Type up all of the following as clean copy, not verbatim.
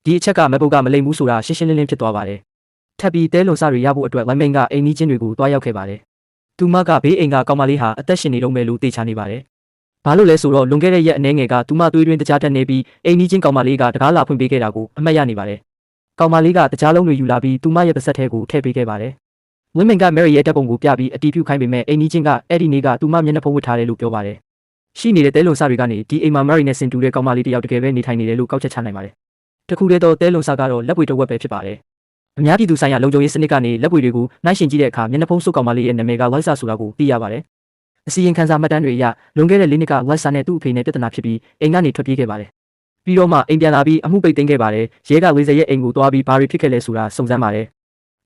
ဒီအချက်ကမပုတ်ကမလိမ်ဘူးဆိုတာရှင်းရှင်းလင်းလင်းဖြစ်သွားပါတယ်ထပ်ပြီးတဲလွန်စတွေရဖို့အတွက်ဝိုင်းမိန်ကအိမ်နီးချင်းတွေကိုတွားရောက်ခဲ့ပါတယ်သူမကဘေးအိမ်ကကောင်မလေးဟာအသက်ရှင်နေတော့မယ်လို့သိချနေပါတယ်ဘာလို့လဲဆိုတော့လွန်ခဲ့တဲ့ရက်အနည်းငယ်ကသူမသွေးတွင်းတကြားတက်နေပြီးအိမ်နီးချင်းကောင်မလေးကတကားလာဖွင့်ပေးခဲ့တာကိုအမှတ်ရနေပါတယ်ကောင်မလေးကတကြားလုံးတွေယူလာပြီးသူမရဲ့ပါးစပ်ထဲကိုထည့်ပေးခဲ့ပါတယ်ဝင်းမိန်ကမယ်ရီရဲ့တပ်ပုံကိုပြပြီးအတီးပြုတ်ခိုင်းပေမဲ့အိမ်နီးချင်းကအဲ့ဒီနေ့ကသူမမျက်နှာဖုံးဝတ်ထားတယ်လို့ပြောပါတယ်ရှိနေတဲ့တဲလွန်စတွေကနေဒီအိမ်မှာမယ်ရီနဲ့ဆင်တူတဲ့ကောင်မလေးတယောက်တကယ်ပဲနေထိုင်နေတယ်လို့ကောက်ချက်ချနိုင်ပါတယ်တခုတည်းသောတဲလွန်စကတော့လက်ပွေတစ်ဝက်ပဲဖြစ်ပါတယ်အများပြည်သူဆိုင်ရာလုံခြုံရေးစနစ်ကနေလက်ပွေတွေကိုနှိုင်းယှဉ်ကြည့်တဲ့အခါမျက်နှာဖုံးစုပ်ကောင်မလေးရဲ့နာမည်ကလိုက်ဆာဆိုတာကိုသိရပါတယ်အစီရင်ခံစာမှတ်တမ်းတွေအရလွန်ခဲ့တဲ့၄နှစ်ကလိုက်ဆာနဲ့သူ့အဖေနဲ့ပြဿနာဖြစ်ပြီးအိမ်ကနေထွက်ပြေးခဲ့ပါတယ်ပြီးတော့မှအိမ်ပြန်လာပြီးအမှုပိတ်သိမ်းခဲ့ပါတယ်ရဲက40ရဲ့အိမ်ကိုတွားပြီးဘာတွေဖြစ်ခဲ့လဲဆိုတာစုံစမ်းပါတယ်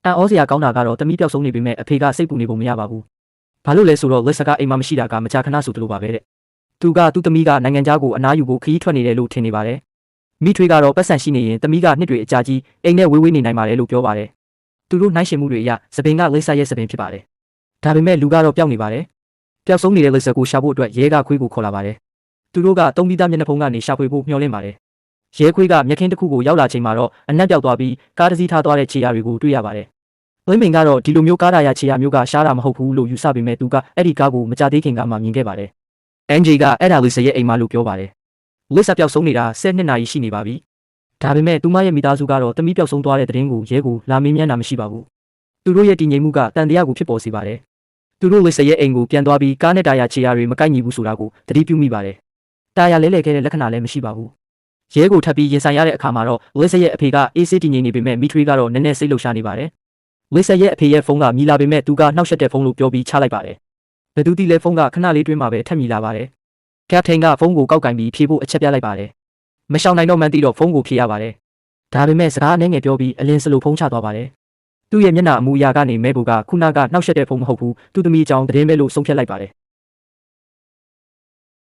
အန်အောစရာကောင်းတာကတော့တမိပြောက်ဆုံးနေပေမဲ့အဖေကစိတ်ပူနေပုံမရပါဘူးဘာလို့လဲဆိုတော့လက်ဆာကအိမ်မှာမရှိတာကမကြာခဏဆိုသလိုပါပဲတဲ့သူကသူ့သမီးကနိုင်ငံခြားကိုအနားယူဖို့ခရီးထွက်နေတယ်လို့ထင်နေပါတယ်မိထွေးကတော့ပတ်စံရှိနေရင်သမီးကနှစ်တွေအကြာကြီးအိမ်နဲ့ဝေးဝေးနေနိုင်ပါတယ်လို့ပြောပါတယ်သူတို့နှိုင်းယှဉ်မှုတွေအရစပင်ကလက်ဆာရဲ့စပင်ဖြစ်ပါတယ်ဒါပေမဲ့လူကတော့ပျောက်နေပါတယ်ပျောက်ဆုံးနေတဲ့လက်ဆာကိုရှာဖို့အတွက်ရဲကခွေးကိုခေါ်လာပါတယ်သူတို့ကတုံးပြီးသားမျက်နှာဖုံးကနေရှာဖွေဖို့မျှော်လင့်ပါတယ်ရဲခွေးကမျက်ခင်းတစ်ခုကိုရောက်လာချိန်မှာတော့အနက်ပြောက်သွားပြီးကားတစ်စီးထားသွားတဲ့ခြေရာတွေကိုတွေ့ရပါတယ်ဝင်းမိန်ကတော့ဒီလိုမျိုးကားဓာရခြေရာမျိုးကရှားတာမဟုတ်ဘူးလို့ယူဆပေမဲ့သူကအဲ့ဒီကားကိုမကြသေးခင်ကမှမြင်ခဲ့ပါတယ်အန်ဂျီကအဲ့ဒါလူစရဲ့အိမ်မလို့ပြောပါတယ်လက်ဆာပျောက်ဆုံးနေတာ12နာရီရှိနေပါပြီဒါပေမဲ့သူမရဲ့မိသားစုကတော့တမိပျောက်ဆုံးသွားတဲ့သတင်းကိုရဲကိုလာမင်းမြန်းတာမရှိပါဘူးသူတို့ရဲ့တည်ငြိမ်မှုကတန်တရားကိုဖြစ်ပေါ်စေပါတယ်သူတို့လက်ဆရဲ့အိမ်ကိုပြန်သွားပြီးကားနဲ့တာယာခြေရာတွေမကိုက်ညီဘူးဆိုတာကိုသတိပြုမိပါတယ်တာယာလဲလှယ်ခဲ့တဲ့လက္ခဏာလည်းမရှိပါဘူးရဲကိုထပ်ပြီးရင်ဆိုင်ရတဲ့အခါမှာတော့လက်ဆရဲ့အဖေကအေးဆေးတည်ငြိမ်နေပေမဲ့မိထွေးကတော့နည်းနည်းစိတ်လှုပ်ရှားနေပါတယ်လက်ဆရဲ့အဖေရဲ့ဖုန်းကမြည်လာပေမဲ့သူကနှောက်ယှက်တဲ့ဖုန်းလို့ပြောပြီးချလိုက်ပါတယ်ဘယ်သူတီလဲဖုန်းကခဏလေးတွင်းမှာပဲထပ်မြည်လာပါတယ်ကပ်ထိန်ကဖုန်းကိုကောက်ကင်ပြီးဖြေဖို့အချက်ပြလိုက်ပါတယ်မရှောင်နိုင်တော့မှန်းသိတော့ဖုန်းကိုဖြေရပါတယ်ဒါပေမဲ့စကားအနည်းငယ်ပြောပြီးအလင်းစလိုဖုန်းချသွားပါတယ်သူ့ရဲ့မျက်နှာအမူအရာကနေမဲဘူကခုနကနှောက်ယှက်တဲ့ဖုန်းမဟုတ်ဘူးသူ့သမီးအကြောင်းသတင်းပဲလို့ဆုံးဖြတ်လိုက်ပါတယ်